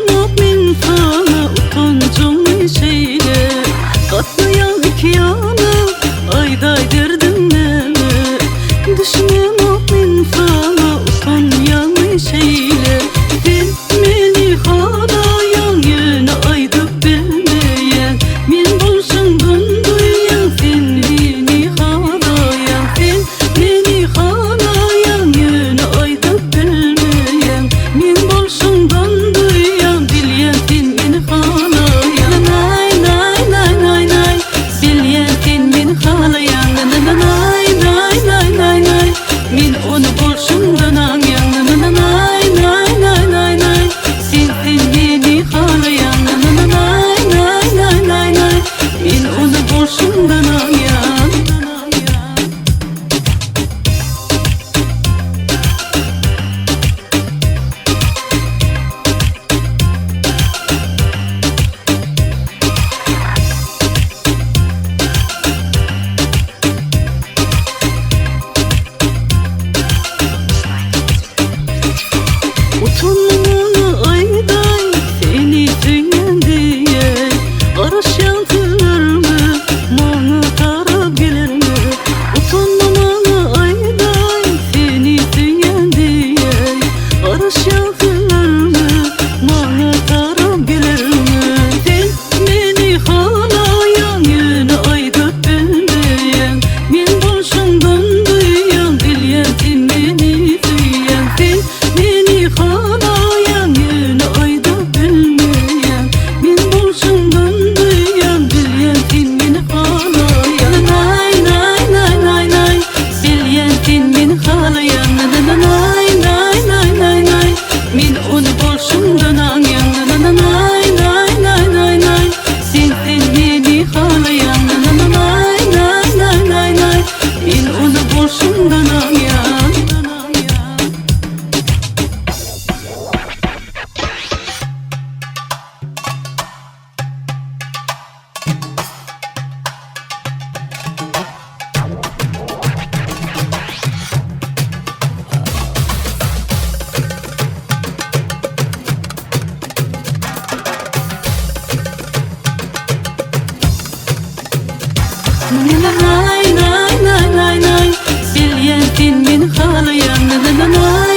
mümin sana utancım şeyle katlayan iki yana aydaydirdim neme. Düşme mümin sana utanyan şeyle bilmeni halayan yine aydıp bilmeyen min bulsundan duyan sen beni halayan sen beni halayan yine aydıp bilmeyen min bulsundan duyan bilyen sen beni halayan nay nay nay nay nay bilyen sen beni halayan nay nay nay nay nay min onu bulsundan anyan nay nay nay nay nay sen beni halayan nay nay nay nay nay min onu bulsundan anyan. Utanmamı ayday seni tüyen diye araş yantılar mı bana taraf gelir mi? Utanmamı ayday seni tüyen diye araş yantılar mı bana taraf gelir mi? Sen beni halayan yine aydıp bilmeyen min bulsundan duyan bilyen sen beni duyan sen beni halayan yine aydıp bilmeyen min bulsundan duyan bilyen sen beni halayan nay nay nay nay nay bilyen sen beni halayan nay nay nay nay nay min onu bulsundan anyan nay nay nay nay nay sen beni halayan nay nay nay nay nay min onu bulsundan anyan. Nay nay nay nay nay bilyen sen beni halayan nay nay